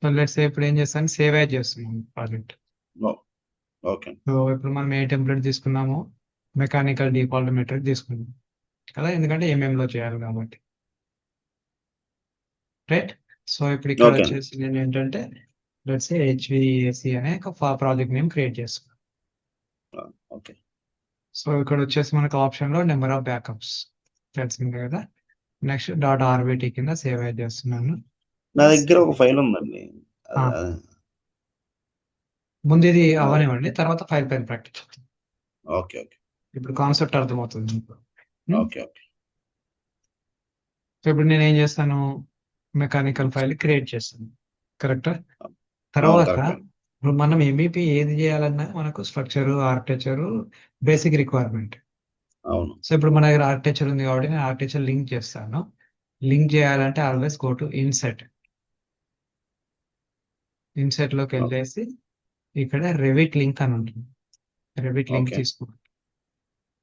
So let's say ఇప్పుడు ఏం చేస్తాను, సేవ్ యాజ్ చేస్తున్నాం ప్రాజెక్ట్. ఓకే సో ఇప్పుడు మనం ఏ టెంప్లెట్ తీసుకున్నామో మెకానికల్ డిఫాల్ట్ మెథడ్ తీసుకున్నాం కదా, ఎందుకంటే ఎంఎం లో చేయాలి కాబట్టి, రైట్. సో ఇప్పుడు ఇక్కడ ఓకే వచ్చేసి నేను ఏంటంటే లెట్స్ సే హెచ్విఎస్సి అనే ఒక ప్రాజెక్ట్ నేమ్ క్రియేట్ చేస్తున్నాను. ఓకే సో ఇక్కడ వచ్చేసి మనకు ఆప్షన్ లో నెంబర్ ఆఫ్ బ్యాకప్స్ తెలిసిందే కదా. నెక్స్ట్ డాట్ ఆర్బిటి కింద సేవ్ యాజ్ చేస్తున్నాను. నా దగ్గర ఒక ఫైల్ ఉందండి. ఆ, అది ముందు ఇది నా అవనివ్వండి, తర్వాత ఫైల్ పైన ప్రాక్టీస్. ఓకే ఓకే ఇప్పుడు కాన్సెప్ట్ అర్థమవుతుంది మీకు. ఉం? ఓకే ఓకే సో ఇప్పుడు నేను ఏం చేస్తాను, మెకానికల్ ఫైల్ క్రియేట్ చేస్తాను, కరెక్టా. అవును తర్వాత కరెక్ట్ అండి. ఇప్పుడు మనం ఎంఈపి ఏది చేయాలన్నా మనకు స్ట్రక్చర్ ఆర్కిటెక్చర్ బేసిక్ రిక్వైర్మెంట్. అవును సో ఇప్పుడు మన దగ్గర ఆర్కిటెక్చర్ ఉంది కాబట్టి నేను ఆర్కిటెక్చర్ లింక్ చేస్తాను. లింక్ చేయాలంటే always go to INCET. INCET లోకి వెళ్ళేసి ఇక్కడ రెవిట్ లింక్ అని ఉంటుంది, రెవిట్ లింక్ ఓకే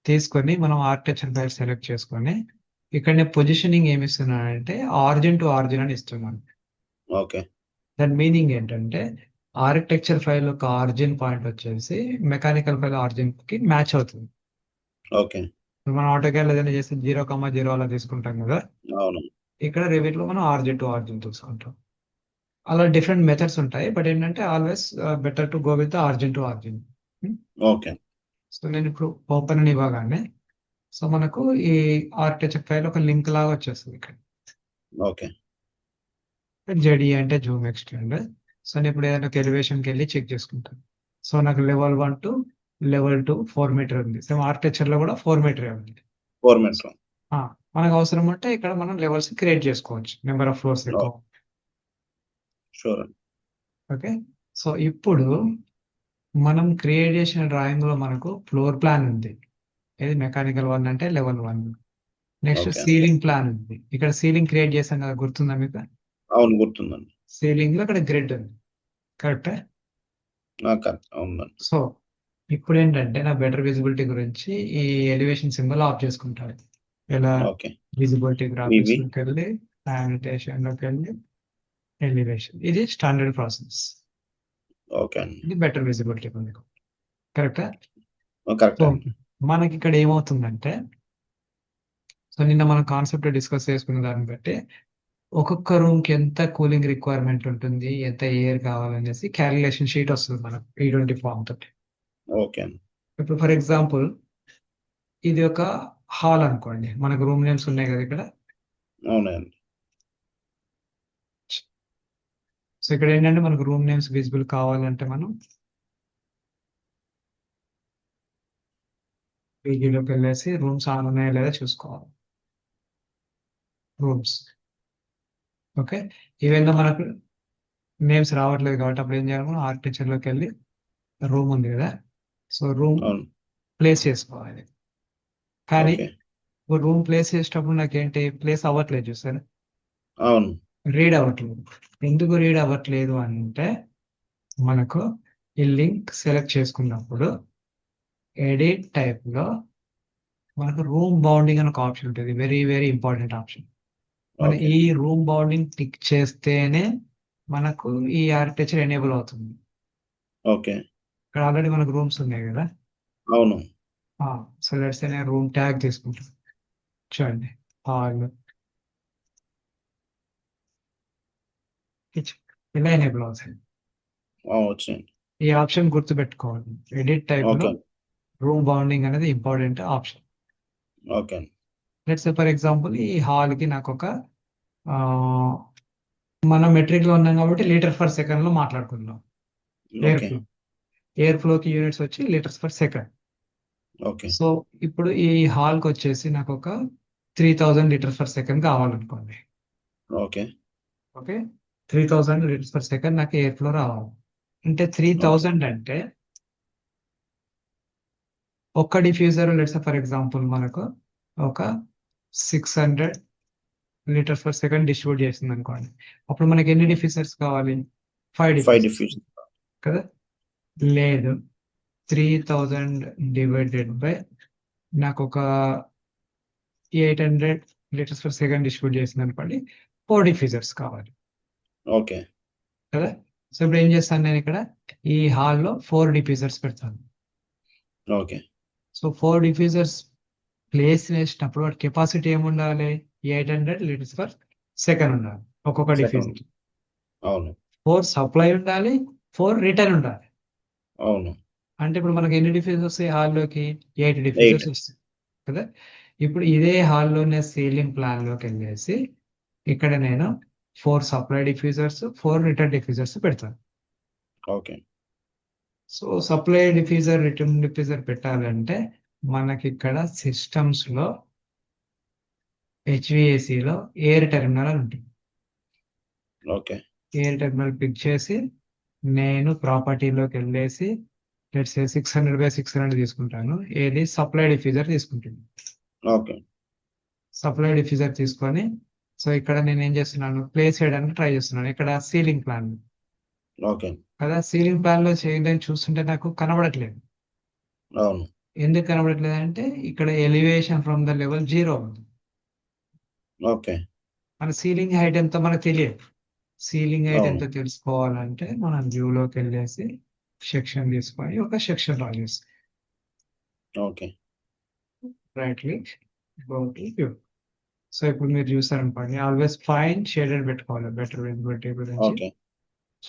తీసుకొని మనం ఆర్కిటెక్చర్ ఫైల్ సెలెక్ట్ చేసుకొని ఇక్కడ నేను పొజిషనింగ్ ఏమి ఇస్తున్నానంటే ఆరిజిన్ టు ఆరిజిన్ అని ఇస్తున్నాను. ఓకే దాని మీనింగ్ ఏంటంటే ఆర్కిటెక్చర్ ఫైల్ యొక్క ఆరిజిన్ పాయింట్ వచ్చేసి మెకానికల్ ఫైల్ ఆరిజిన్ కి మ్యాచ్ అవుతుంది. ఓకే ఇప్పుడు మనం ఆటోకేల్ ఏదైనా చేస్తే 0,0 అలా తీసుకుంటాం కదా, అవును ఇక్కడ రెవిట్ లో మనం ఆరిజిన్ టు ఆరిజిన్ తీసుకుంటాం. అలా డిఫరెంట్ మెథడ్స్ ఉంటాయి, బట్ ఏంటంటే always better to go with origin to origin. Okay so నేను ఇప్పుడు ఓపెన్ అని ఇవ్వగానే సో మనకు ఈ ఆర్కిటెక్చర్ ఫైల్ ఒక లింక్ లాగా వచ్చేస్తుంది ఇక్కడ. ఓకే జడి అంటే జూమ్ ఎక్స్టెండ్. సో నేను ఇప్పుడు ఏదైనా ఒక ఎలివేషన్కి వెళ్ళి చెక్ చేసుకుంటాను. సో నాకు లెవెల్ 1 టు లెవెల్ 2 4 మీటర్ ఉంది, సేమ్ ఆర్కిటెక్చర్ లో కూడా 4 మీటరే ఉంది. 4 మీటర్ ఆ, మనకు అవసరం ఉంటే ఇక్కడ మనం లెవెల్స్ క్రియేట్ చేసుకోవచ్చు, నెంబర్ ఆఫ్ ఫ్లోర్స్ ఎక్కువ. షూర్ అండి. ఓకే. సో ఇప్పుడు మనం క్రియేట్ చేసిన డ్రాయింగ్ లో మనకు ఫ్లోర్ ప్లాన్ ఉంది, ఇది మెకానికల్ 1 అంటే level 1. Next okay ceiling plan ఉంది, ఇక్కడ సీలింగ్ క్రియేట్ చేసాం కదా, గుర్తుందా మీకు. అవును గుర్తుందండి. సీలింగ్ లో ఇక్కడ గ్రిడ్ ఉంది, కరెక్ట్. కరెక్ట్ అవునండి. సో ఇప్పుడు ఏంటంటే నా బెటర్ విజిబిలిటీ గురించి ఈ ఎలివేషన్ సింబల్ ఆఫ్ చేసుకుంటాను. ఇలా ఓకే విజిబిలిటీ గ్రాఫిక్స్ వివి లోకి వెళ్ళి యానిటేషన్ లోకి వెళ్ళి ఎలివేషన్, ఇది స్టాండర్డ్ ప్రాసెస్. ఓకే అండి. ఇది బెటర్ విజిబిలిటీ ఉంది, కరెక్టా. కరెక్ట్ సో అండి. మనకి ఇక్కడ ఏమవుతుందంటే, సో నిన్న మనం కాన్సెప్ట్ డిస్కస్ చేసుకున్న దాన్ని బట్టి ఒక్కొక్క రూమ్ కి ఎంత కూలింగ్ రిక్వైర్మెంట్ ఉంటుంది, ఎంత ఎయిర్ కావాలనేసి క్యాలిక్యులేషన్ షీట్ వస్తుంది మనకు E20 ఫామ్ తోటి. ఓకే అండి. ఇప్పుడు ఫర్ ఎగ్జాంపుల్ ఇది ఒక హాల్ అనుకోండి, మనకు రూమ్ నేమ్స్ ఉన్నాయి కదా ఇక్కడ. అవునండి. సో ఇక్కడ ఏంటంటే మనకు రూమ్ నేమ్స్ విజిబుల్ కావాలంటే మనం పేజీలోకి వెళ్ళేసి రూమ్స్ ఆన్ ఉన్నాయా లేదా చూసుకోవాలి, రూమ్స్. ఓకే. ఈవెన్ మనకు నేమ్స్ రావట్లేదు కాబట్టి అప్పుడు ఏం చేయాలి, మనం ఆర్కిటెక్చర్ లోకి వెళ్ళి రూమ్ ఉంది కదా, సో రూమ్ అవును ప్లేస్ చేసుకోవాలి. కానీ ఓకే రూమ్ ప్లేస్ చేసేటప్పుడు నాకేంటి ప్లేస్ అవ్వట్లేదు చూసారు, అవును రీడ్ అవ్వట్లేదు. ఎందుకు రీడ్ అవ్వట్లేదు అంటే మనకు ఈ లింక్ సెలెక్ట్ చేసుకున్నప్పుడు ఎడిట్ టైప్ లో మనకు రూమ్ బౌండింగ్ అని ఒక ఆప్షన్ ఉంటుంది, వెరీ వెరీ ఇంపార్టెంట్ ఆప్షన్. మనం ఓకే ఈ రూమ్ బౌండింగ్ క్లిక్ చేస్తేనే మనకు ఈ ఆర్కిటెక్చర్ ఎనేబుల్ అవుతుంది. ఓకే ఇక్కడ ఆల్రెడీ మనకు రూమ్స్ ఉన్నాయి కదా. అవును సో లెట్స్ సే నేను రూమ్ ట్యాగ్ తీసుకుంటాను, చూడండి హాల్ కిచెన్ ఇలా ఎనేబుల్ అవుతుంది. వచ్చింది. ఈ ఆప్షన్ గుర్తుపెట్టుకోవాలి, ఎడిట్ టైప్ లో ఓకే రూమ్ బౌండింగ్ అనేది ఇంపార్టెంట్ ఆప్షన్. ఓకే అండి. లెట్స్ సే ఫర్ ఎగ్జాంపుల్ ఈ హాల్ కి నాకు ఒక ఆ, మనం మెట్రిక్ లో ఉన్నాం కాబట్టి లీటర్ పర్ సెకండ్ లో మాట్లాడుకుందాం. ఎయిర్ ఓకే ఫ్లో, ఎయిర్ ఫ్లోకి యూనిట్స్ వచ్చి liters per second. Okay so ఇప్పుడు ఈ హాల్ కి వచ్చేసి నాకు ఒక 3000 లీటర్స్ పర్ సెకండ్ కావాలనుకోండి. Okay okay. 3000 liters per second నాకు ఎయిర్ ఫ్లో రావాలి అంటే ఓకే 3000 అంటే ఒక్క డిఫ్యూజర్ లెట్స్ ఫర్ ఎగ్జాంపుల్ మనకు ఒక 600 లీటర్స్ పర్ సెకండ్ డిస్ట్రిబ్యూట్ చేస్తుంది అనుకోండి, అప్పుడు మనకి ఎన్ని డిఫ్యూజర్స్ కావాలి, 5 5 డిఫ్యూజర్స్ డిఫ్యూజన్ కదా. లేదు, 3000 డివైడెడ్ బై నాకు ఒక 800 లీటర్స్ పర్ సెకండ్ డిస్ట్రిబ్యూట్ చేసింది అనుకోండి, 4 డిఫ్యూజర్స్ కావాలి. ఓకే కదా. సో ఇప్పుడు ఏం చేస్తాను నేను ఇక్కడ ఈ హాల్లో 4 డిఫ్యూజర్స్ పెడతాను. ఓకే. సో 4 డిఫ్యూజర్స్ ప్లేస్ చేసినప్పుడు వాటి కెపాసిటీ ఏముండాలి? 800 లీటర్స్ పర్ సెకండ్ ఉండాలి ఒక్కొక్క సెకండ్. డిఫ్యూజర్. అవును. 4 సప్లై ఉండాలి, 4 రిటర్న్ ఉండాలి. అవును. అంటే ఇప్పుడు మనకి ఎన్ని డిఫ్యూజర్స్ వస్తాయి హాల్లోకి? 8 8. డిఫ్యూజర్స్ వస్తాయి కదా. ఇప్పుడు ఇదే హాల్లోనే సీలింగ్ ప్లాన్ లోకి వెళ్ళేసి ఇక్కడ నేను 4 సప్లై డిఫ్యూజర్స్, 4 రిటర్న్ డిఫ్యూజర్స్ పెడతాను. Okay. So supply diffuser, return diffuser పెట్టాలంటే మనకి ఇక్కడ సిస్టమ్స్ లో HVAC లో ఎయిర్ టెర్మినల్ అని ఉంటుంది. ఓకే. ఎయిర్ టెర్మినల్ పిక్ చేసి నేను ప్రాపర్టీలోకి వెళ్ళేసి లెట్స్ సే 600/600 తీసుకుంటాను. ఏది? సప్లై డిఫ్యూజర్ తీసుకుంటాను. ఓకే. సప్లై డిఫ్యూజర్ తీసుకొని సో ఇక్కడ నేను ఏం చేస్తున్నాను? ప్లేస్ చేయడానికి ట్రై చేస్తున్నాను. ఇక్కడ సీలింగ్ ప్లాన్ ఓకే. కదా. సీలింగ్ ప్లాన్ లో చేయడం చూస్తుంటే నాకు కనబడట్లేదు. అవును. ఎందుకు కనబడట్లేదు అంటే ఇక్కడ ఎలివేషన్ ఫ్రమ్ ద లెవెల్ 0 ఉంది. ఓకే. మన సీలింగ్ హైట్ ఎంతో మనకు తెలియదు. సీలింగ్ హైట్ అవును. ఎంతో తెలుసుకోవాలంటే మనం వ్యూలోకి వెళ్ళేసి సెక్షన్ తీసుకొని ఒక సెక్షన్ డ్రా చేస్తాం. Okay. Right click, go to view. So ఇప్పుడు మీరు చూసారనుకోండి, ఆల్వేస్ ఫైన్ షేడెడ్ పెట్టుకోవాలి బెటర్ విజిబిలిటీ గురించి. ఓకే.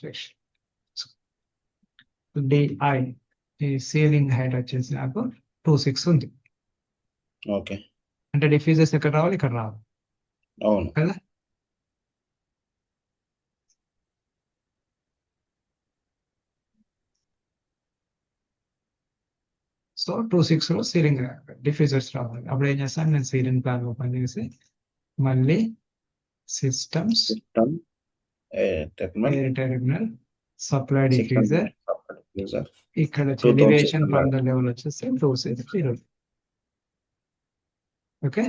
సెక్షన్ డిఐ ఈ సీలింగ్ హైట్ వచ్చేసి నాకు 26 ఉంది. ఓకే. అంటే డిఫ్యూజర్స్ ఎక్కడ రావాలి? ఇక్కడ రావాలి అవును. కదా. సో 26 లో సీలింగ్ డిఫ్యూజర్స్ రావాలి. అప్పుడు ఏం చేస్తాను? నేను సీలింగ్ ప్లాన్ ఓపెన్ చేసి మళ్ళీ systems, system, terminal, air terminal, supply 600 diffuser, supply diffuser, ఇక్కడ 2600. ఎలివేషన్ ఫ్రమ్ ద లెవెల్ వచ్చేసి 260. ఓకే.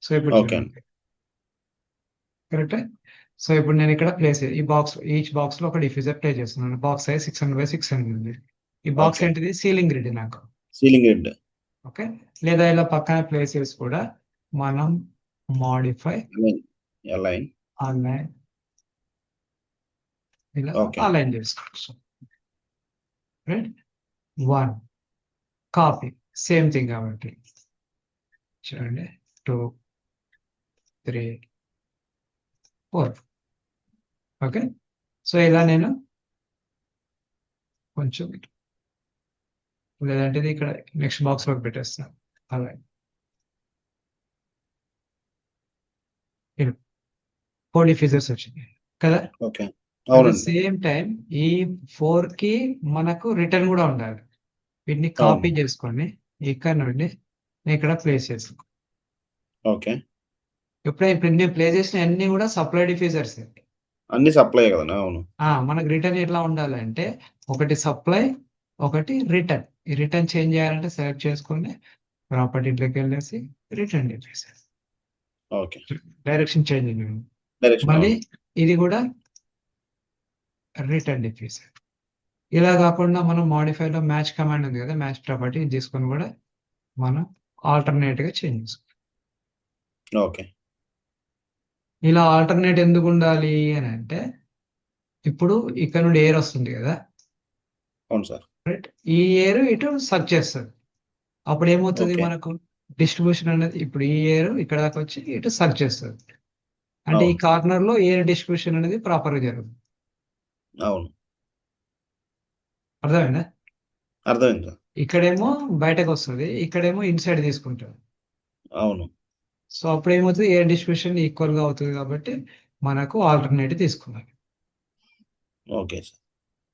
సో ఇప్పుడు ఓకే. చూడండి కరెక్ట్. సో ఇప్పుడు నేను ఇక్కడ ప్లేస్ ఈ బాక్స్, ఈచ్ బాక్స్ లో ఒక డిఫ్యూజర్ ప్లే చేస్తున్నాను. బాక్స్ సైజ్ 600/600 ఉంది. ఈ బాక్స్ ఓకే. ఏంటిది? సీలింగ్ గ్రిడ్ నాకు. Ceiling grid. ఓకే. లేదా ఇలా పక్కన ప్లేసెస్ కూడా మనం మాడిఫై అలైన్. అలైన్ ఇలా ఓకే. అలైన్ చేసుకోవచ్చు. రైట్. 1 కాపీ సేమ్ థింగ్ కాబట్టి చూడండి 2 3 4. ఓకే. సో ఇలా నేను కొంచెం లేదంటే ఇది ఇక్కడ నెక్స్ట్ బాక్స్ లోకి పెట్టేస్తాను. అలా 4 డిఫ్యూజర్స్ వచ్చినాయి కదా. ఓకే. అట్ ద అవునండి. సేమ్ టైం ఈ 4 కి మనకు రిటర్న్ కూడా ఉండాలి. వీటిని కాపీ అవును. చేసుకొని ఇక్కడ నుండి నేను ఇక్కడ ప్లేస్ చేసుకో. ఓకే. ఇప్పుడు నేను ప్లే చేసిన అన్ని కూడా సప్లై డిఫ్యూజర్స్. అన్ని సప్లై కదా. అవును. మనకు రిటర్న్ ఎట్లా ఉండాలంటే ఒకటి సప్లై, ఒకటి రిటర్న్. ఈ రిటర్న్ చేంజ్ చేయాలంటే సెలెక్ట్ చేసుకొని ప్రాపర్టీలోకి వెళ్ళేసి return diffuser, okay. Direction change అయింది. డైరెక్షన్. మళ్ళీ ఇది కూడా రిటర్న్ డిఫ్యూజర్. ఇలా కాకుండా మనం మాడిఫై లో మ్యాచ్ కమాండ్ ఉంది కదా, మ్యాచ్ ప్రాపర్టీ తీసుకొని కూడా మనం ఆల్టర్నేట్ గా చేంజ్ చేసుకోవాలి. ఓకే. ఇలా ఆల్టర్నేట్ ఎందుకు ఉండాలి అని అంటే ఇప్పుడు ఇక్కడ నుండి ఎయిర్ వస్తుంది కదా, అవును సార్. రైట్. ఈ ఎయిర్ ఇటు సక్ చేస్తుంది. అప్పుడు ఏమవుతుంది ఓకే. మనకు? డిస్ట్రిబ్యూషన్ అనేది ఇప్పుడు ఈ ఎయిర్ ఇక్కడ దాకా వచ్చి ఇటు సక్ చేస్తుంది. అంటే ఈ అవును. కార్నర్ లో ఎయిర్ డిస్ట్రిబ్యూషన్ అనేది ప్రాపర్ గా జరుగుతుంది. అవును. అర్థమైందా? అర్థమైంది సార్. ఇక్కడేమో బయటకు వస్తుంది, ఇక్కడేమో ఇన్సైడ్ తీసుకుంటుంది. అవును. సో అప్పుడు ఏమవుతుంది? ఎయిర్ డిస్ట్రిబ్యూషన్ ఈక్వల్ గా అవుతుంది కాబట్టి మనకు ఆల్టర్నేటివ్ తీసుకున్నాం. Okay sir.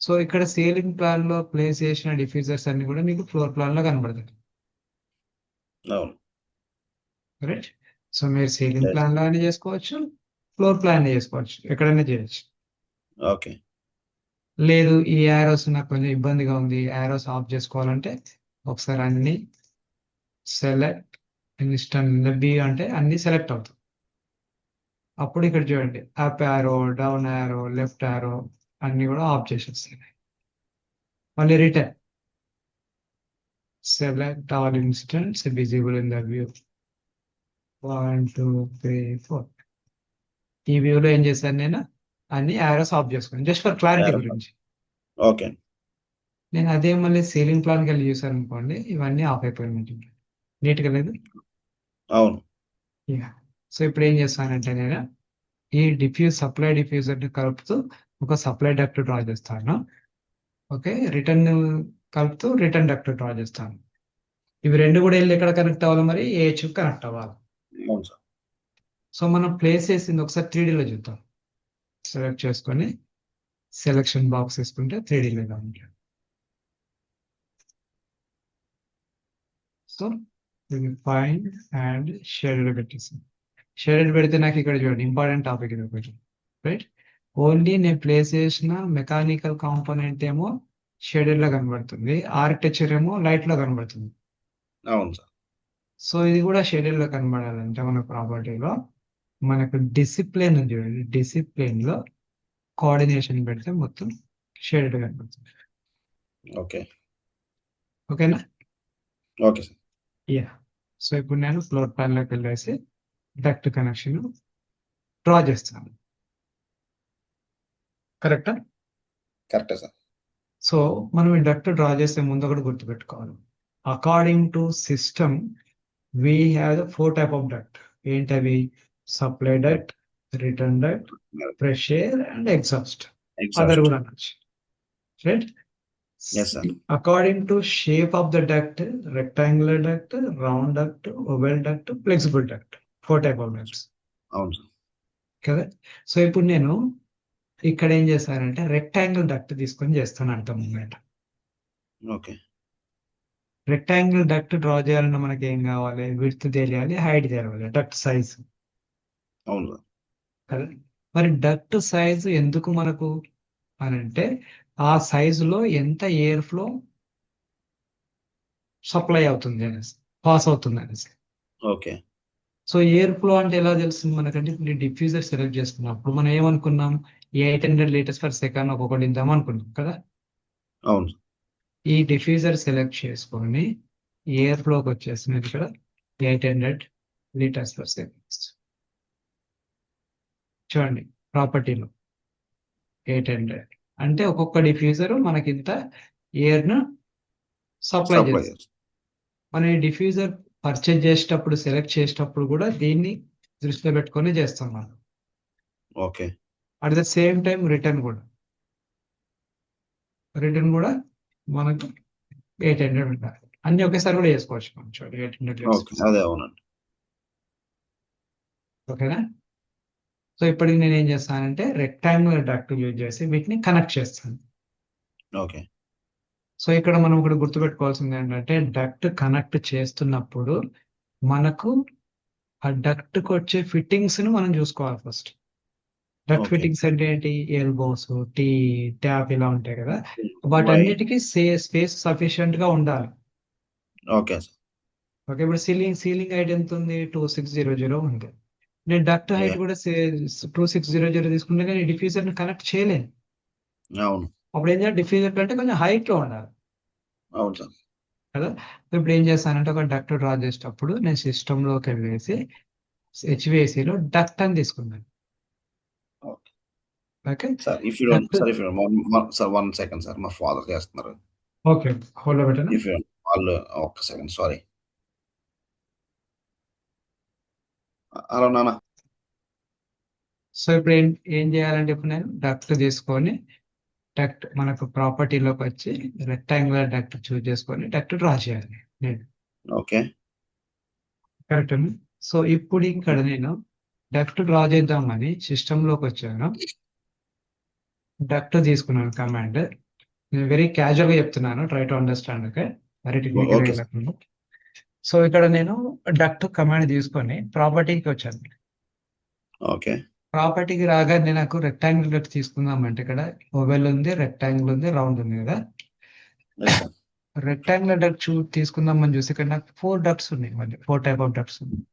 సో ఇక్కడ సీలింగ్ ప్లాన్ లో ప్లేస్ చేసిన డిఫ్యూజర్స్ అన్ని కూడా మీకు ఫ్లోర్ ప్లాన్ లో కనబడతాయి. అవును. రైట్. సో మీరు సీలింగ్ Yes. ప్లాన్ లో అయినా చేసుకోవచ్చు, ఫ్లోర్ ప్లాన్ చేసుకోవచ్చు, ఎక్కడైనా చేయొచ్చు. ఓకే. లేదు ఈ యారోస్ నాకు కొంచెం ఇబ్బందిగా ఉంది, యారోస్ ఆఫ్ చేసుకోవాలంటే ఒకసారి అన్ని సెలెక్ట్ ఇన్స్టెంట్ బి అంటే అన్ని సెలెక్ట్ అవుతాయి. అప్పుడు ఇక్కడ చూడండి up arrow, down arrow, left arrow అన్ని కూడా ఆఫ్ చేసేస్తాయి. మళ్ళీ return select all instance visible in the view. 1 2 3 4. ఈ వ్యూలో ఏం చేశాను నేను? అన్ని యారోస్ ఆఫ్ చేసుకోండి జస్ట్ ఫర్ క్లారిటీ Arrow. గురించి. ఓకే. నేను అదే మళ్ళీ సీలింగ్ ప్లాన్కి వెళ్ళి చూసాను అనుకోండి, ఇవన్నీ ఆఫ్ అయిపోయినట్టు నీట్గా లేదు. అవును. ఇక సో ఇప్పుడు ఏం చేస్తానంటే నేను ఈ సప్లై డిఫ్యూజర్ని కలుపుతూ ఒక సప్లై డక్ట్ డ్రా చేస్తాను. ఓకే, రిటర్న్ కలుపుతూ రిటర్న్ డక్ట్ డ్రా చేస్తాను. ఇవి రెండు కూడా వెళ్ళి ఎక్కడ కనెక్ట్ అవ్వాలి, మరి ఏహెచ్ కనెక్ట్ అవ్వాలి. అవును సార్. సో మనం ప్లేస్ చేసింది ఒకసారి 3Dలో చూద్దాం. సెలెక్ట్ చేసుకొని సెలెక్షన్ బాక్స్ వేసుకుంటే 3Dలో ఉంటుంది. సో ఇది ఫైండ్ అండ్ షేడెడ్ పెట్టేసి షేడెడ్ పెడితే నాకు ఇక్కడ చూడండి ఇంపార్టెంట్ టాపిక్ ఇది ఒకటి, రైట్. ఓన్లీ నేను ప్లేస్ చేసిన మెకానికల్ కాంపోనెంట్ ఏమో షేడెడ్ లో కనబడుతుంది, ఆర్కిటెక్చర్ ఏమో లైట్ లో కనబడుతుంది. అవును సార్. సో ఇది కూడా షేడెడ్ లో కనబడాలంటే మన ప్రాపర్టీలో మనకు డిసిప్లిన్ ఉంది చూడండి, డిసిప్లిన్ లో కోఆర్డినేషన్ పెడితే మొత్తం షేడెడ్ కనబడుతుంది. ఓకే. ఓకేనా? Okay sir. యా. సో ఇప్పుడు నేను ఫ్లోర్ ప్లాన్ లోకి వెళ్ళేసి డక్ట్ కనెక్షన్ డ్రా చేస్తాను. కరెక్టా? కరెక్టే సార్. సో మనం ఈ డక్ట్ డ్రా చేసే ముందు ఒకటి గుర్తుపెట్టుకోవాలి. According to system we have the 4 type of duct. ఏంటవి? Supply duct, return duct, fresh air and exhaust. Other కూడా అనొచ్చు, right? Yes, sir. According to shape of the duct, rectangular duct, round duct, oval duct, flexible duct. 4 type of ducts. అవును sir. కదా? So ఇప్పుడు నేను ఇక్కడ ఏం చేస్తానంటే rectangle duct తీసుకొని చేస్తాను అర్థం అన్నమాట. ఓకే. రెక్టాంగిల్ డక్ట్ డ్రా చేయాలన్నా మనకి ఏం కావాలి? విడ్త్ తెలియాలి, హైట్ తెలియాలి, డక్ట్ సైజ్. అవును సార్. కదా? మరి డక్ట్ సైజ్ ఎందుకు మనకు అని అంటే ఆ సైజులో ఎంత ఎయిర్ ఫ్లో సప్లై అవుతుంది అనేసి, పాస్ అవుతుంది అనేసి. ఓకే. సో ఎయిర్ ఫ్లో అంటే ఎలా తెలుస్తుంది మనకంటే, ఇప్పుడు డిఫ్యూజర్ సెలెక్ట్ చేసుకున్నప్పుడు మనం ఏమనుకున్నాం, 800 లీటర్స్ పర్ సెకండ్ ఒక్కొక్కటి ఇద్దాం అనుకున్నాం కదా. అవును సార్. ఈ డిఫ్యూజర్ సెలెక్ట్ చేసుకొని ఎయిర్ ఫ్లోకి వచ్చేసినది ఇక్కడ 800 లీటర్స్ పర్ సెకండ్. చూడండి ప్రాపర్టీలో 800 అంటే ఒక్కొక్క డిఫ్యూజర్ మనకి ఇంత ఎయిర్ ను సప్లై సప్లై చేస్తుంది. మనం ఈ డిఫ్యూజర్ పర్చేజ్ చేసేటప్పుడు సెలెక్ట్ చేసేటప్పుడు కూడా దీన్ని దృష్టిలో పెట్టుకొని చేస్తాం మనం. Okay. At the same time return కూడా మనకు 800 ఉండాలి. అన్ని ఒకేసారి కూడా చేసుకోవచ్చు మనం. చూడండి 800 ఓకే. అదే అవునండి. ఓకేనా? సో ఇప్పటికి నేను ఏం చేస్తానంటే రెక్టాంగులర్ డక్ట్ యూజ్ చేసి వీటిని కనెక్ట్ చేస్తాను. ఓకే. సో ఇక్కడ మనం ఒకటి గుర్తుపెట్టుకోవాల్సింది ఏంటంటే డక్ట్ కనెక్ట్ చేస్తున్నప్పుడు మనకు ఆ డక్ట్ కి వచ్చే ఫిట్టింగ్స్ ను మనం చూసుకోవాలి ఫస్ట్. Duct okay. ఫిట్టింగ్స్ అంటే ఏంటి? ఎల్బోస్, ట్యాప్ ఇలా ఉంటాయి కదా, వై. వాటన్నిటికీ స్పేస్ సఫిషియెంట్ గా ఉండాలి. Okay sir. ఓకే, ఇప్పుడు సీలింగ్ హైట్ ఎంత ఉంది? 2600 ఉంది. నేను డక్ట్ హైట్ Yeah. కూడా 2600 తీసుకుంటే కానీ డిఫ్యూజర్ ని కనెక్ట్ చేయలేను. అవును. అప్పుడు ఏం చేయాలి? డిఫ్యూజర్ కంటే కొంచెం హైట్ లో ఉండాలి అవును సార్. కదా. ఇప్పుడు ఏం చేస్తానంటే ఒక డక్ట్ డ్రా చేసేటప్పుడు నేను సిస్టమ్ లోకి వెళ్ళేసి హెచ్విఏసీలో డక్ట్ అని తీసుకున్నాను. Okay. Okay sir if you don't sir if you sir 1 second sir, మా ఫాదర్ చేస్తున్నారు. ఓకే, హోల్డ్ లో పెట్టనా? ఇఫ్ యూ వాళ్ళు ఒక్క సెకండ్ సారీ. హలో నాన్న. సో ఇప్పుడు ఏం చేయాలంటే ఇప్పుడు నేను డక్ట్ తీసుకొని డక్ట్ మనకు ప్రాపర్టీలోకి వచ్చి రెక్టాంగులర్ డక్ట్ చూస్ చేసుకొని డక్ట్ డ్రా చేయాలి నేను. ఓకే. కరెక్ట్. సో ఇప్పుడు ఇక్కడ నేను డక్ట్ డ్రా చేద్దామని సిస్టమ్ లోకి వచ్చాను, డక్ట్ తీసుకున్నాను కమాండ్. నేను వెరీ క్యాజువల్ గా చెప్తున్నాను, try to understand. Okay, very technical okay. వెళ్ళకుండా. సో ఇక్కడ నేను డక్ట్ కమాండ్ తీసుకొని ప్రాపర్టీకి వచ్చాను. ఓకే. ప్రాపర్టీకి రాగానే నాకు రెక్టాంగిల్ డక్ట్ తీసుకుందామంటే ఇక్కడ ఓవెల్ ఉంది, రెక్టాంగిల్ ఉంది, రౌండ్ ఉంది కదా. Yes, sir. రెక్టాంగులర్ డక్ట్ తీసుకుందామని చూసి ఇక్కడ నాకు 4 డక్ట్స్ ఉన్నాయి, మళ్ళీ 4 టైప్ ఆఫ్ డక్ట్స్ ఉన్నాయి.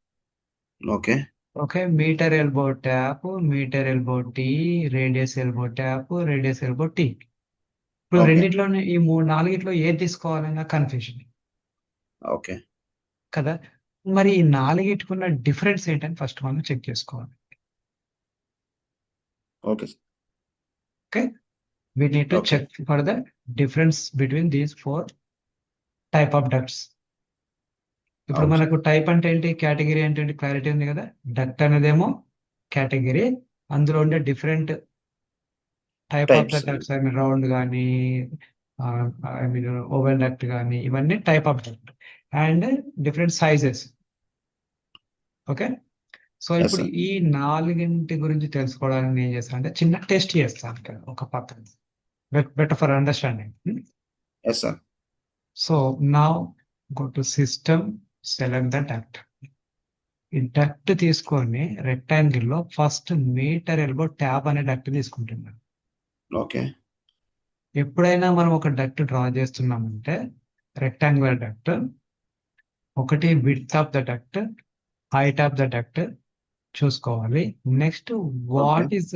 Okay. Okay, mitre elbow tap, mitre elbow tee, radius elbow tap, radius elbow tee. ఇప్పుడు ఓకే. రెండిట్లోనే ఈ 4 ఏది తీసుకోవాలన్నా కన్ఫ్యూజన్ ఓకే. కదా. మరి ఈ 4 డిఫరెన్స్ ఏంటని ఫస్ట్ మనం చెక్ చేసుకోవాలి. Okay sir. Okay, we need to Okay. check for the difference between these 4 type of ducts. ఇప్పుడు అవును సార్. మనకు టైప్ అంటే ఏంటి, కేటగిరీ అంటే ఏంటి, క్లారిటీ ఉంది కదా. డక్ట్ అనేదేమో కేటగిరీ, అందులో ఉండే different type of the types. Ducts, I mean round కానీ, ఐ మీన్ ఓవెల్ డక్ట్ కానీ, ఇవన్నీ type of duct and different sizes. Okay, so Yes, ఇప్పుడు sir. ఈ 4 గురించి తెలుసుకోవడానికి నేను ఏం చేస్తాను అంటే చిన్న టెస్ట్ చేస్తాను ఇక్కడ ఒక పక్కన, better for understanding. Yes, sir. So now go to system, select the duct. ఈ డక్ట్ తీసుకొని రెక్టాంగిల్ లో ఫస్ట్ మీటర్ ఎల్బో ట్యాబ్ అనే డక్ట్ తీసుకుంటున్నాను. Okay. ఎప్పుడైనా మనం ఒక డక్ట్ డ్రా చేస్తున్నామంటే రెక్టాంగులర్ డక్ట్, ఒకటి width of the duct, height of the duct చూసుకోవాలి. Next what is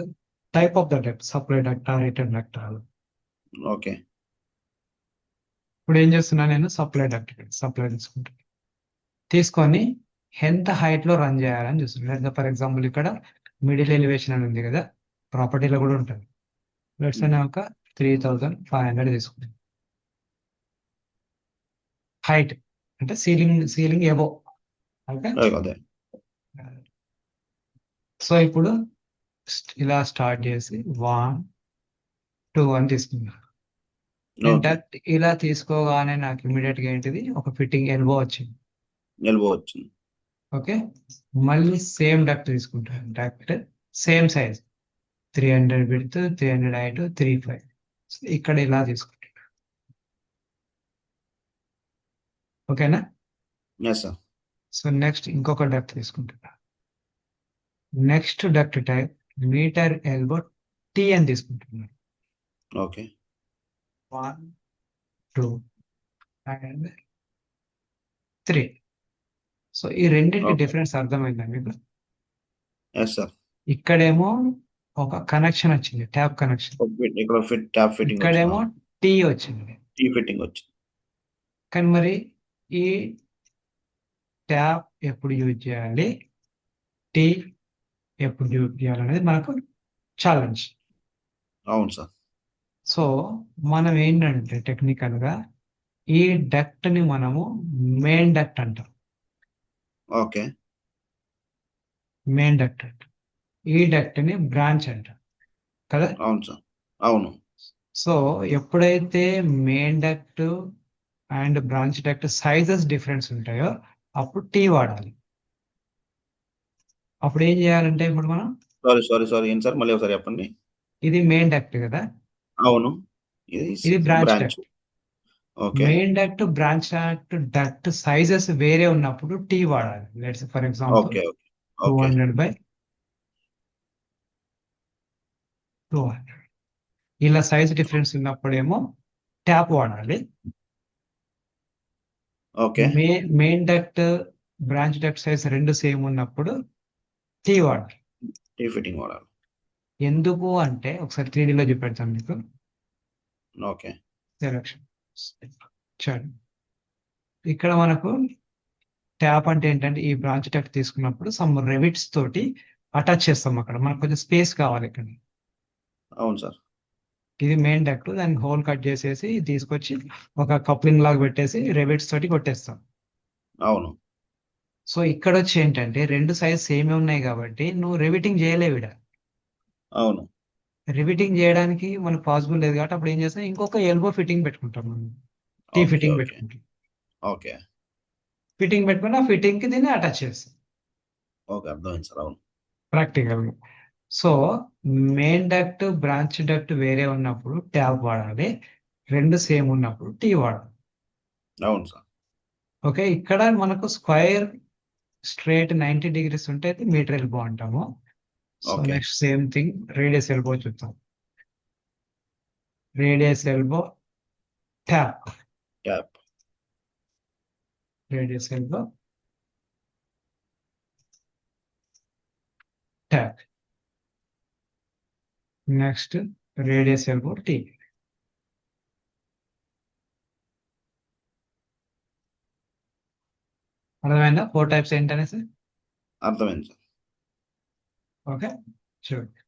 type of the duct, supply duct, return duct. Okay. ఇప్పుడు ఏం చేస్తున్నా, నేను సప్లై డక్ట్ సప్లై తీసుకుంటాను. తీసుకొని ఎంత హైట్ లో రన్ చేయాలని చూస్తున్నాను. ఫర్ ఎగ్జాంపుల్ ఇక్కడ మిడిల్ ఎలివేషన్ అని ఉంది కదా, ప్రాపర్టీలో కూడా ఉంటుంది. లెట్స్ అనే ఒక 3500 తీసుకుంటాను. హైట్ అంటే సీలింగ్ ఎబో. ఓకే, అదే. సో ఇప్పుడు ఇలా స్టార్ట్ చేసి 1, 2 అని తీసుకున్నాను. నేను Okay. డక్ట్ ఇలా తీసుకోగానే నాకు ఇమీడియట్ గా ఏంటిది, ఒక ఫిట్టింగ్ ఎల్బో వచ్చింది. ఎల్బో వచ్చింది. ఓకే, మళ్ళీ సేమ్ డక్ట్ తీసుకుంటాను. Duct same size, 300 width, 300 height, 35. ఇక్కడ ఇలా తీసుకుంటాను. ఓకేనా. Yes, sir. సో నెక్స్ట్ ఇంకొక డక్ట్ తీసుకుంటున్నా. Next duct type mitre elbow tee అని తీసుకుంటున్నాను. Okay. 1, 2 అండ్ 3. సో ఈ రెండింటి Okay. డిఫరెన్స్ అర్థమైందా మీకు? Yes, sir. ఇక్కడేమో ఒక కనెక్షన్ వచ్చింది, ట్యాప్ కనెక్షన్. ఇక్కడ ట్యాప్ ఫిట్టింగ్ ఇక్కడేమో వచ్చింది. టీ వచ్చింది. టీ ఫిట్టింగ్ వచ్చింది. కానీ మరి ఈ ట్యాప్ ఎప్పుడు యూజ్ చేయాలి, టీ ఎప్పుడు యూజ్ చేయాలనేది మనకు ఛాలెంజ్. అవును సార్. సో మనం ఏంటంటే టెక్నికల్ గా ఈ డక్ట్ ని మనము మెయిన్ డక్ట్ అంటాం. ఓకే. మెయిన్ డక్ట్ అంటాం. ఈ డక్ట్ ని బ్రాంచ్ అంటాం కదా. అవును సార్. అవును. సో ఎప్పుడైతే main duct and branch duct sizes difference ఉంటాయో అప్పుడు టీ వాడాలి. అప్పుడు ఏం చేయాలంటే ఇప్పుడు మనం, సారీ ఏంటి సార్, మళ్ళీ ఒకసారి చెప్పండి. ఇది మెయిన్ డక్ట్ కదా, అవును. ఇది branch branch. Duct. Okay. Main duct, branch duct sizes వేరే ఉన్నప్పుడు టీ వాడాలి. Let's for example okay. Okay. 200/200 ఇలా సైజ్ డిఫరెన్స్ ఉన్నప్పుడేమో ట్యాప్ వాడాలి. Okay. Main duct, branch duct size రెండు సేమ్ ఉన్నప్పుడు టీ వాడాలి. టీ ఫిట్టింగ్ వాడాలి. ఎందుకు అంటే ఒకసారి 3Dలో చూపెడతాను మీకు. ఓకే. సెలక్షన్ చూడండి, ఇక్కడ మనకు ట్యాప్ అంటే ఏంటంటే ఈ బ్రాంచ్ డక్ట్ తీసుకున్నప్పుడు సమ్ రెవిట్స్ తోటి అటాచ్ చేస్తాం. అక్కడ మనకు కొంచెం స్పేస్ కావాలి ఇక్కడ. అవును సార్. ఇది మెయిన్ డక్ట్, దానికి హోల్ కట్ చేసేసి తీసుకొచ్చి ఒక కప్లింగ్ లాగా పెట్టేసి రెవిట్స్ తోటి కొట్టేస్తాం. అవును. సో ఇక్కడ వచ్చి ఏంటంటే రెండు సైజ్ సేమ్ ఉన్నాయి కాబట్టి నువ్వు రివిటింగ్ చేయలేవు. అవును. రివిటింగ్ చేయడానికి మనకు పాసిబుల్ లేదు కాబట్టి అప్పుడు ఏం చేస్తాం, ఇంకొక ఎల్బో ఫిట్టింగ్ పెట్టుకుంటాం మనం. Tee okay. Fitting okay. పెట్టుకుంటాం. ఓకే. ఫిట్టింగ్ పెట్టుకుని ఆ ఫిట్టింగ్ కి దీన్ని అటాచ్ చేస్తాం ఓకే. అర్థమైంది సార్. అవును. ప్రాక్టికల్ గా. So main duct, branch duct వేరే ఉన్నప్పుడు ట్యాప్ వాడాలి, రెండు సేమ్ ఉన్నప్పుడు టీ వాడాలి. అవును సార్. ఓకే, ఇక్కడ మనకు స్క్వేర్ స్ట్రేట్ 90 degrees ఉంటే మీటర్ ఎల్బో అంటాము. So okay. Next same thing radius elbow చూద్దాం. Radius elbow tap, tap. Radius elbow tap. Next radius elbow tee. అర్థమైందా 4 టైప్స్ ఏంటనేసి? అర్థమైంది సార్. ఓకే, చూడండి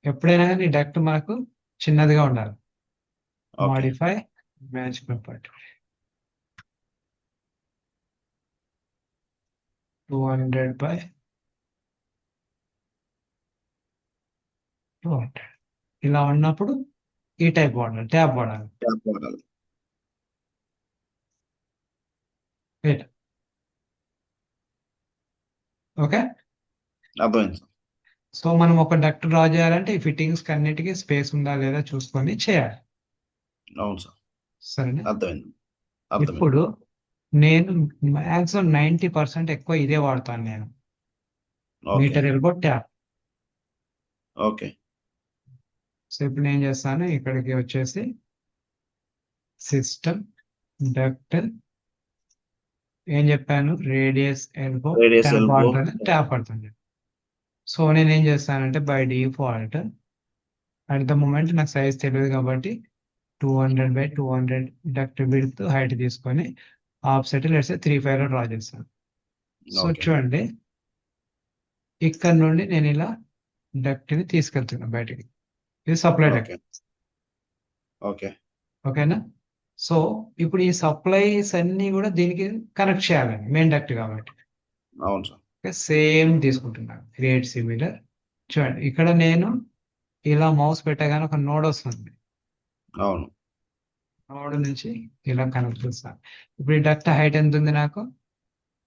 ఎప్పుడైనా కానీ డక్ట్ మనకు చిన్నదిగా ఉండాలి. ఓకే. మాడిఫై మ్యాచ్ ప్రాపర్టీ 200/200 ఇలా ఉన్నప్పుడు ఈ టైప్ వాడాలి, ట్యాప్ వాడాలి. ట్యాప్ వాడాలి. ఓకే, అర్థమైంది సార్. సో మనం ఒక డక్ట్ డ్రా చేయాలంటే ఈ ఫిట్టింగ్స్ అన్నిటికీ స్పేస్ ఉందా లేదా చూసుకొని చేయాలి. అవును సార్. సరేనా? అర్థమైంది. అర్థమైంది. ఇప్పుడు నేను మ్యాక్సిమం 90% ఎక్కువ ఇదే వాడతాను నేను, okay. Mitre elbow tap. Okay. So ఇప్పుడు నేను చేస్తాను, ఇక్కడికి వచ్చేసి సిస్టమ్ డక్ట్ ఏం చెప్పాను, radius elbow radius tap elbow. వాడుతుంది, ట్యాప్ పడుతుంది. సో నేను ఏం చేస్తానంటే by default at the moment నాకు సైజ్ తెలియదు కాబట్టి 200/200 డక్ట్ విడ్త్ హైట్ తీసుకొని ఆఫ్సెట్ లెట్స్ 3.5 లో డ్రా చేస్తాను. So okay. చూడండి, ఇక్కడ నుండి నేను ఇలా డక్ట్ ని తీసుకెళ్తున్నా బయటికి. ఇది సప్లై డక్ట్. ఓకే. ఓకే. ఓకేనా? సో ఇప్పుడు ఈ సప్లైస్ అన్ని కూడా దీనికి కనెక్ట్ చేయాలండి, మెయిన్ డక్ట్ కాబట్టి. అవును సార్. సేమ్ తీసుకుంటున్నాను, క్రియేట్ సిమిలర్. చూడండి ఇక్కడ నేను ఇలా మౌస్ పెట్టగానే ఒక నోడ్ వస్తుంది, అవును. నోడ్ నుంచి ఇలా కనెక్ట్ చేస్తాను. ఇప్పుడు ఈ డక్ట్ హైట్ ఎంత ఉంది నాకు,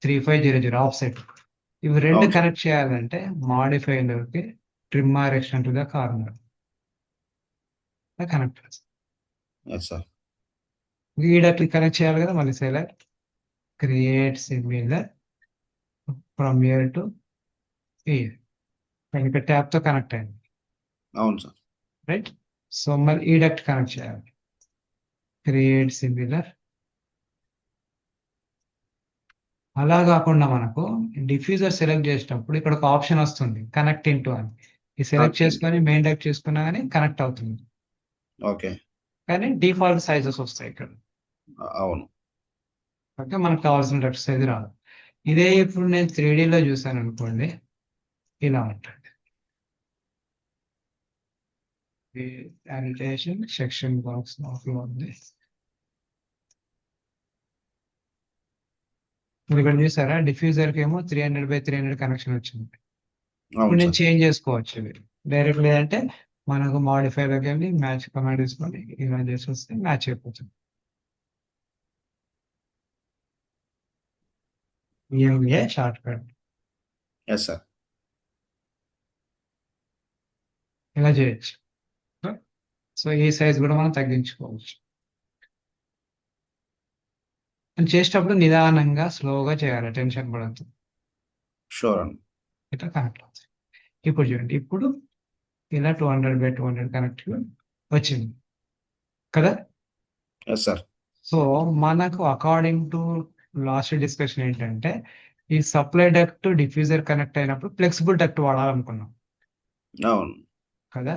3500 ఆఫ్సెట్. ఇవి రెండు అవును సార్. కనెక్ట్ చేయాలంటే మాడిఫైలోకి trim or extend to the corner connect చేస్తాను. Yes sir. ఈ డక్ట్ కనెక్ట్ చేయాలి కదా, మళ్ళీ select create similar from here to here. ఇక్కడ ట్యాప్ తో కనెక్ట్ అయింది, అవును సార్. రైట్? సో మళ్ళీ ఈ డక్ట్ కనెక్ట్ చేయాలి, క్రియేట్ సిమిలర్. అలా కాకుండా మనకు డిఫ్యూజర్ సెలెక్ట్ చేసినప్పుడు ఇక్కడ ఒక ఆప్షన్ వస్తుంది కనెక్ట్ ఇంటూ అని. ఈ సెలెక్ట్ Connect into. చేసుకొని మెయిన్ డక్ట్ చేసుకున్నా కానీ కనెక్ట్ అవుతుంది, ఓకే. కానీ డిఫాల్ట్ సైజెస్ వస్తాయి ఇక్కడ. అవును. ఓకే, మనకు కావాల్సిన డక్ట్ సైజ్ రాదు. ఇదే ఇప్పుడు నేను 3D లో చూసాను అనుకోండి, ఇలా ఉంటుంది. యానిటేషన్ సెక్షన్ బాక్స్ లో ఉంది. మీరు ఇక్కడ చూసారా, డిఫ్యూజర్ కి ఏమో 300/300 కనెక్షన్ వచ్చింది. ఇప్పుడు అవును నేను సార్. చేంజ్ చేసుకోవచ్చు ఇది డైరెక్ట్, లేదంటే మనకు మాడిఫైలోకి వెళ్ళి మ్యాచ్ కమాండ్ తీసుకొని ఇలా చేసి వస్తే మ్యాచ్ అయిపోతుంది. EMA shortcut yes sir. ఇలా చేయొచ్చు. సో ఈ సైజ్ కూడా మనం తగ్గించుకోవచ్చు. అని చేసేటప్పుడు నిదానంగా స్లోగా చేయాలి, టెన్షన్ పడద్దు. షూర్ అండి. ఇట్లా కనెక్ట్ అవుతుంది. ఇప్పుడు చూడండి, ఇప్పుడు ఇలా 200/200 కనెక్ట్ వచ్చింది కదా. Yes sir. సో మనకు అకార్డింగ్ టు లాస్ట్ డిస్కషన్ ఏంటంటే, ఈ సప్లై డక్ట్ డిఫ్యూజర్ కనెక్ట్ అయినప్పుడు ఫ్లెక్సిబుల్ డక్ట్ వాడాలనుకున్నాం అవును. కదా.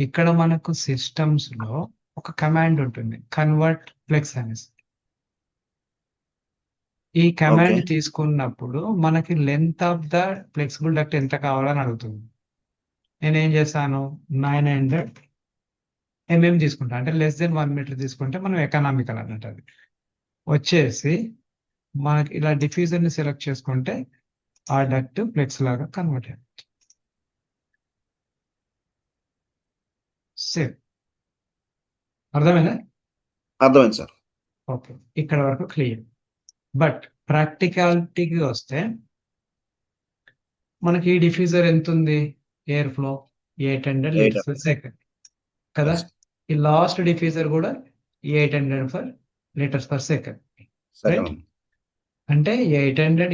ఇక్కడ మనకు సిస్టమ్స్ లో ఒక కమాండ్ ఉంటుంది, కన్వర్ట్ ఫ్లెక్స్ అనేసి. ఈ కమాండ్ Okay. తీసుకున్నప్పుడు మనకి length of the flexible duct ఎంత కావాలని అడుగుతుంది. నేను ఏం చేస్తాను, 900 mm తీసుకుంటా, అంటే లెస్ దెన్ 1 మీటర్ తీసుకుంటే మనం ఎకనామికల్ అన్నట్టు. అది వచ్చేసి మనకి ఇలా డిఫ్యూజర్ ని సెలెక్ట్ చేసుకుంటే ఆ డక్ట్ ఫ్లెక్స్ లాగా కన్వర్ట్ అయ్యింది. సేమ్, అర్థమైందా? అర్థమైంది సార్. ఓకే, ఇక్కడ వరకు క్లియర్. బట్ ప్రాక్టికాలిటీకి వస్తే మనకి ఈ డిఫ్యూజర్ ఎంత ఉంది, air flow 800 litres per second కదా. Yes. ఈ లాస్ట్ డిఫ్యూజర్ కూడా 800 లీటర్స్ పర్ సెకండ్. సెకండ్. అంటే 800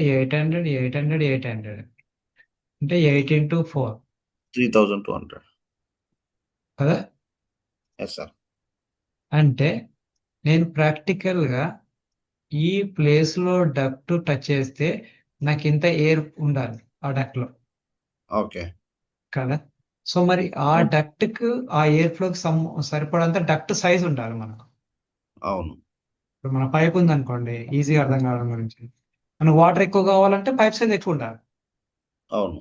అంటే 8 into 4 3200. కదా. Yes sir. అంటే నేను ప్రాక్టికల్ గా ఈ ప్లేస్ లో డక్ట్ టచ్ చేస్తే నాకు ఇంత ఎయిర్ ఉండాలి ఆ డక్ట్ లో ఓకే. కదా. సో మరి ఆ డక్ట్ కు ఆ ఎయిర్ ఫ్లోకి సరిపడంత డక్ట్ సైజ్ ఉండాలి మనకు. అవును. ఇప్పుడు మన పైప్ ఉంది అనుకోండి, ఈజీగా అర్థం కావడం గురించి, మనకు వాటర్ ఎక్కువ కావాలంటే పైప్ సైజ్ ఎక్కువ ఉండాలి. అవును.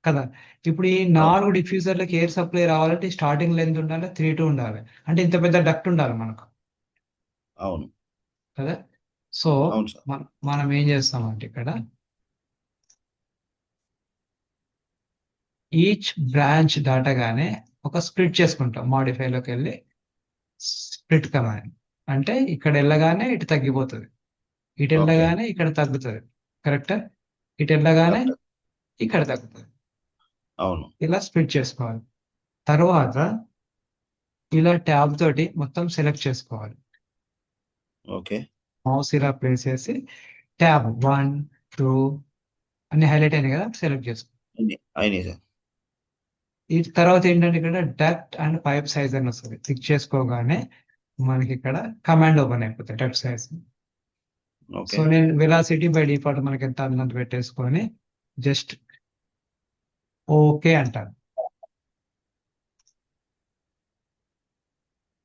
కదా. ఇప్పుడు ఈ అవును 4 డిఫ్యూజర్లకి ఎయిర్ సప్లై రావాలంటే స్టార్టింగ్ లెంత్ ఉండాలి, 3 ఉండాలి. అంటే ఇంత పెద్ద డక్ట్ ఉండాలి మనకు అవును కదా. సో అవును సార్. మనం ఏం చేస్తామంటే ఇక్కడ ఈచ్ బ్రాంచ్ దాటగానే ఒక స్ప్లిట్ చేసుకుంటాం. మాడిఫైలోకి వెళ్ళి స్ప్లిట్ కమాండ్ అంటే ఇక్కడ వెళ్ళగానే ఇటు తగ్గిపోతుంది, ఇటు ఓకే. వెళ్ళగానే ఇక్కడ తగ్గుతుంది. కరెక్టా? ఇటు వెళ్ళగానే కరెక్ట్. ఇక్కడ తగ్గుతుంది. అవును. ఇలా స్ప్లిట్ చేసుకోవాలి. తర్వాత ఇలా ట్యాబ్ తోటి మొత్తం సెలెక్ట్ చేసుకోవాలి. ఓకే. మౌస్ ఇలా ప్లేస్ చేసి ట్యాబ్ 1, 2 అన్ని హైలైట్ అయినాయి కదా, సెలెక్ట్ చేసుకో. అయినాయి సార్. ఈ తర్వాత ఏంటంటే ఇక్కడ డక్ట్ అండ్ పైప్ సైజ్ అని వస్తుంది. క్లిక్ చేసుకోగానే మనకి ఇక్కడ కమాండ్ ఓపెన్ అయిపోతుంది, డక్ట్ సైజ్. ఓకే. సో నేను వెలాసిటీ బై డిఫాల్ట్ మనకి ఎంత అంత పెట్టేసుకొని జస్ట్ ఓకే అంటాను.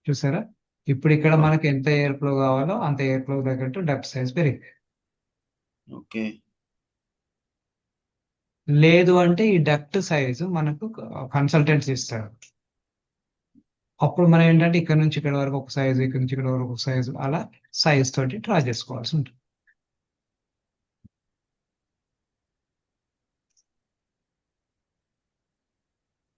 చూసారా? ఇప్పుడు ఇక్కడ అవును. మనకి ఎంత ఎయిర్ ఫ్లో కావాలో అంత ఎయిర్ ఫ్లో తగ్గట్టు డక్ట్ సైజ్ పెరిగింది. ఓకే. లేదు అంటే ఈ డక్ట్ సైజు మనకు కన్సల్టెంట్స్ ఇస్తారు. అప్పుడు మనం ఏంటంటే ఇక్కడ నుంచి ఇక్కడ వరకు ఒక సైజు, ఇక్కడ నుంచి ఇక్కడ వరకు ఒక సైజు, అలా సైజ్ తోటి డ్రా చేసుకోవాల్సి ఉంటుంది.